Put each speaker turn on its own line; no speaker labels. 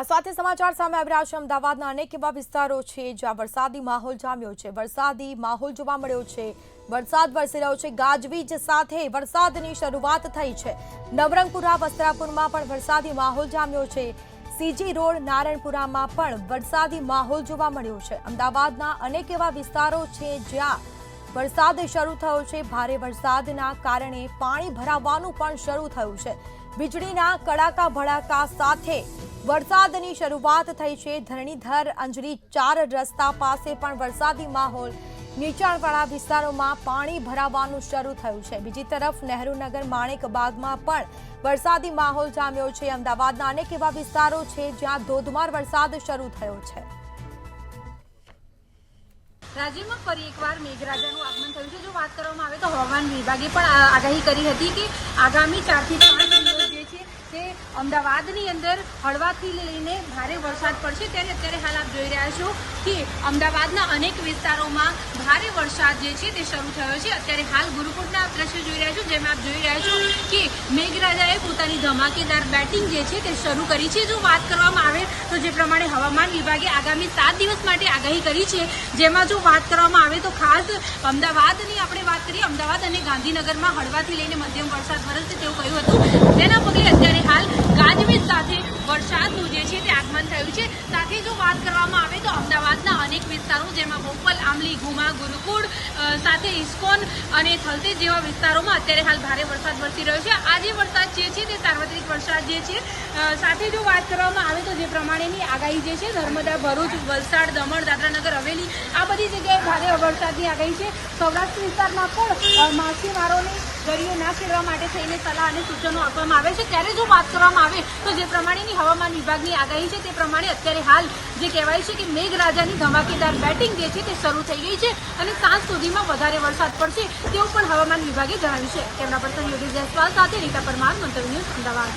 આ સાથે સમાચાર સામે આવી રહ્યા છે। અમદાવાદના અનેક એવા વિસ્તારો છે જ્યાં વરસાદી માહોલ જામ્યો છે। વરસાદી માહોલ જોવા મળ્યો છે। વરસાદ વરસી રહ્યો છે। ગાજવીજ સાથે વરસાદની શરૂઆત થઈ છે। નવરંગપુરા વસ્ત્રાપુરમાં પણ વરસાદી માહોલ જામ્યો છે। સીજી રોડ નારણપુરામાં પણ વરસાદી માહોલ જોવા મળ્યો છે। અમદાવાદના અનેક એવા વિસ્તારો છે જ્યાં વરસાદ શરૂ થયો છે। ભારે વરસાદના કારણે પાણી ભરાવાનું પણ શરૂ થયું છે। વીજળીના કડાકા ભડાકા સાથે વરસાદની શરૂઆત થઈ છે। ધરણીધર અંજલી 4 રસ્તા પાસે પણ વરસાદી માહોલ, નીચાણવાળા વિસ્તારોમાં પાણી ભરાવાનું શરૂ થયું છે। બીજી તરફ નહેરુનગર માણેકબાગમાં પણ વરસાદી માહોલ જામ્યો છે। અમદાવાદના અનેક એવા વિસ્તારો છે જ્યાં ધોધમાર વરસાદ શરૂ થયો છે।
રાજ્યમાં ફરી એકવાર મેઘરાજાનું આગમન થયું છે। જો વાત કરવામાં આવે તો હવામાન વિભાગે પણ આગાહી કરી હતી કે આગામી 4 થી 5 દિવસ જે છે તે અમદાવાદની અંદર હળવાથી લઈને ભારે વરસાદ પડશે। ત્યારે અત્યારે હાલ આપ જોઈ રહ્યા છો કે અમદાવાદના અનેક વિસ્તારોમાં ભારે વરસાદ જે છે તે શરૂ થયો છે। અત્યારે હાલ ગુરુકુળના દ્રશ્યો જોઈ રહ્યા છો, જેમાં આપ જોઈ રહ્યા છો કે મેઘરાજાએ પોતાની ધમાકેદાર બેટિંગ જે છે તે શરૂ કરી છે। જો વાત કરવામાં આવે તો જે પ્રમાણે હવામાન વિભાગે આગામી 7 દિવસ માટે આગાહી કરી છે, જેમાં જો વાત કરવામાં આવે તો ખાસ અમદાવાદની આપણે વાત કરીએ, અમદાવાદ અને ગાંધીનગરમાં હળવાથી લઈને મધ્યમ વરસાદ વરસશે તેવું કહ્યું હતું। તેના પગલે અત્યારે હાલ ગાજવીજ સાથે વરસાદનું જે છે તે આગમન થયું છે। સાથે જો વાત કરવામાં આવે તો અમદાવાદના અનેક વિસ્તારો, જેમાં બોપલ, આમલી, ગુમા, ગુરુકુળ સાથે ઇસ્કોન અને થલતેજ જેવા વિસ્તારોમાં અત્યારે હાલ ભારે વરસાદ વરસી રહ્યો છે। આ જે વરસાદ જે છે તે સાર્વત્રિક વરસાદ જે છે। સાથે જો વાત કરવામાં આવે તો જે પ્રમાણેની આગાહી જે છે, નર્મદા, ભરૂચ, વલસાડ, દમણ, દાદરાનગર હવેલી આ બધી જગ્યાએ ભારે વરસાદની આગાહી છે। સૌરાષ્ટ્ર વિસ્તારમાં પણ માછીમારોને દરિયો ના ખેડવા માટે થઈને સલાહ અને સૂચનો આપવામાં આવે છે। ત્યારે જો વાત કરવામાં આવે તો જે પ્રમાણેની હવામાન વિભાગની આગાહી છે તે પ્રમાણે અત્યારે હાલ જે કહેવાય છે કે મેઘરાજાની ધમાકેદાર બેટિંગ જે છે તે શરૂ થઈ ગઈ છે અને સાંજ સુધીમાં વધારે વરસાદ પડશે તેવું પણ હવામાન વિભાગે જણાવ્યું છે। કેમેરા પર્સન યોગેશ જયસ્વાલ સાથે રીટા પરમાર, મંતવ્ય ન્યૂઝ, અમદાવાદ।